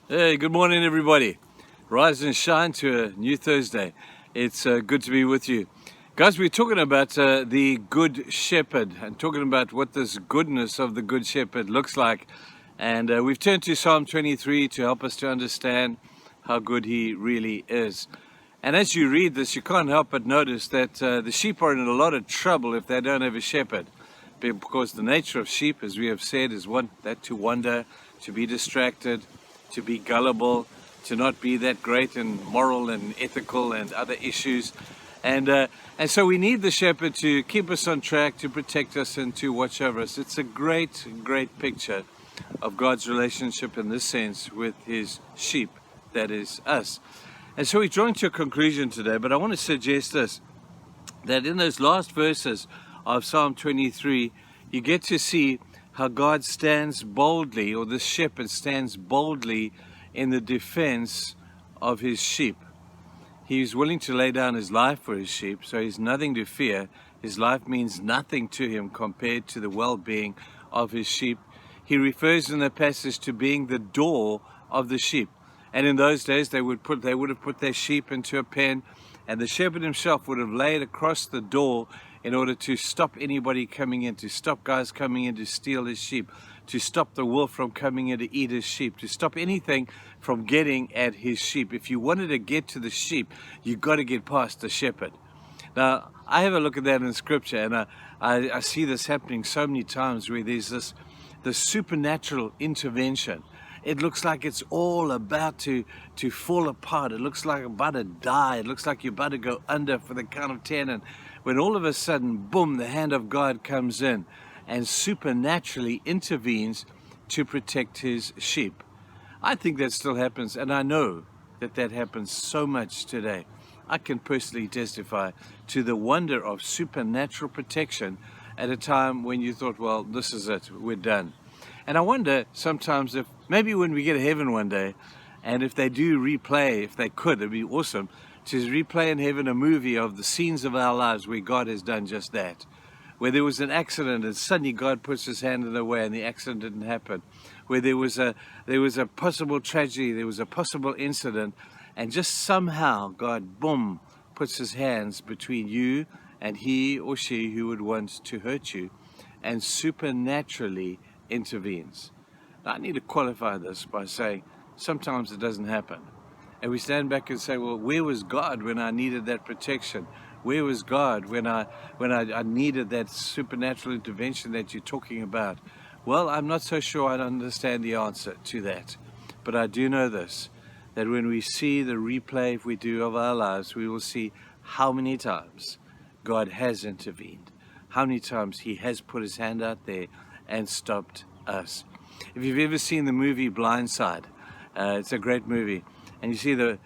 Hey, good morning, everybody. Rise and shine to a new Thursday. It's good to be with you. Guys, we're talking about the Good Shepherd and talking about what this goodness of the Good Shepherd looks like. And we've turned to Psalm 23 to help us to understand how good he really is. And as you read this, you can't help but notice that the sheep are in a lot of trouble if they don't have a shepherd. Because the nature of sheep, as we have said, is to wander, to be distracted, to be gullible, to not be that great in moral and ethical and other issues. And so we need the shepherd to keep us on track, to protect us and to watch over us. It's a great, great picture of God's relationship in this sense with his sheep, that is us. And so we're drawing to a conclusion today, but I want to suggest this, that in those last verses of Psalm 23, you get to see how God stands boldly, or the shepherd stands boldly in the defense of his sheep. He's willing to lay down his life for his sheep, so he's nothing to fear. His life means nothing to him compared to the well-being of his sheep. He refers in the passage to being the door of the sheep. And in those days, they would have put their sheep into a pen, and the shepherd himself would have laid across the door in order to stop anybody coming in, to stop guys coming in to steal his sheep, to stop the wolf from coming in to eat his sheep, to stop anything from getting at his sheep. If you wanted to get to the sheep, you've got to get past the shepherd. Now, I have a look at that in Scripture, and I see this happening so many times where there's this supernatural intervention. It looks like it's all about to fall apart. It looks like you're about to die. It looks like you're about to go under for the count of 10. And when all of a sudden, boom, the hand of God comes in and supernaturally intervenes to protect his sheep. I think that still happens, and I know that that happens so much today. I can personally testify to the wonder of supernatural protection at a time when you thought, well, this is it, we're done. And I wonder sometimes if maybe when we get to heaven one day, and if they do replay, if they could, it'd be awesome to replay in heaven a movie of the scenes of our lives where God has done just that. Where there was an accident and suddenly God puts his hand in the way and the accident didn't happen. Where there was a possible tragedy, there was a possible incident, and just somehow God, boom, puts his hands between you and he or she who would want to hurt you and supernaturally intervenes. Now, I need to qualify this by saying sometimes it doesn't happen. And we stand back and say, well, where was God when I needed that protection? Where was God when I needed that supernatural intervention that you're talking about? Well, I'm not so sure I understand the answer to that. But I do know this, that when we see the replay, if we do, of our lives, we will see how many times God has intervened, how many times he has put his hand out there and stopped us. If you've ever seen the movie Blind Side, it's a great movie, and you see the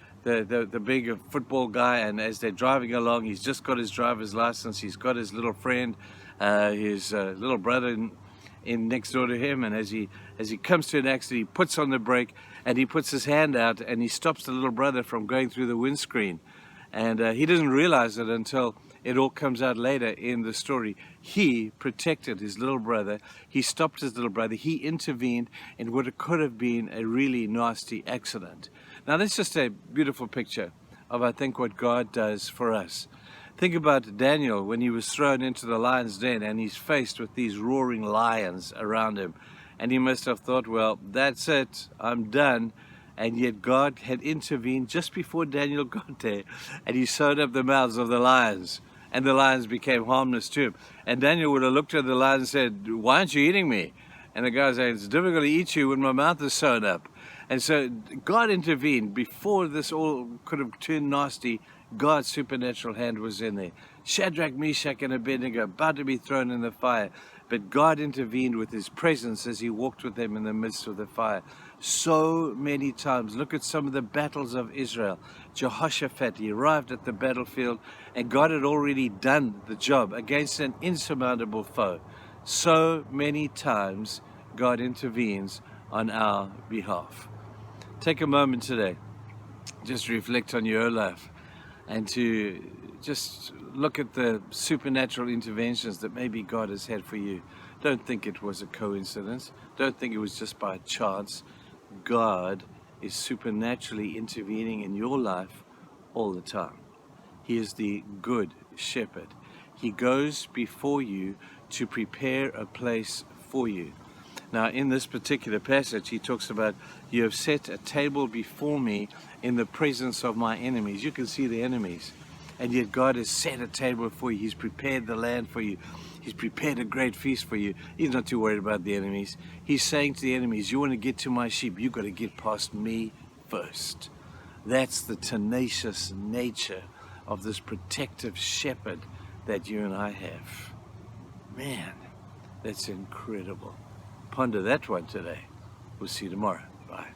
big football guy, and as they're driving along, he's just got his driver's license, he's got his little friend, his little brother in next door to him, and as he comes to an accident, he puts on the brake, and he puts his hand out, and he stops the little brother from going through the windscreen. And he doesn't realize it until it all comes out later in the story. He protected his little brother. He stopped his little brother. He intervened in what could have been a really nasty accident. Now, that's just a beautiful picture of, I think, what God does for us. Think about Daniel when he was thrown into the lion's den and he's faced with these roaring lions around him. And he must have thought, well, that's it, I'm done. And yet God had intervened just before Daniel got there, and he sewed up the mouths of the lions, and the lions became harmless to him. And Daniel would have looked at the lion and said, why aren't you eating me? And the guy said, it's difficult to eat you when my mouth is sewn up. And so God intervened before this all could have turned nasty. God's supernatural hand was in there. Shadrach, Meshach, and Abednego about to be thrown in the fire. But God intervened with his presence as he walked with them in the midst of the fire. So many times. Look at some of the battles of Israel. Jehoshaphat, he arrived at the battlefield and God had already done the job against an insurmountable foe. So many times God intervenes on our behalf. Take a moment today, just reflect on your own life and to just look at the supernatural interventions that maybe God has had for you. Don't think it was a coincidence. Don't think it was just by chance. God is supernaturally intervening in your life all the time. He is the good shepherd. He goes before you to prepare a place for you. Now, in this particular passage, he talks about, you have set a table before me in the presence of my enemies. You can see the enemies. And yet God has set a table for you. He's prepared the land for you. He's prepared a great feast for you. He's not too worried about the enemies. He's saying to the enemies, you want to get to my sheep, you've got to get past me first. That's the tenacious nature of this protective shepherd that you and I have. Man, that's incredible. Ponder that one today. We'll see you tomorrow. Bye.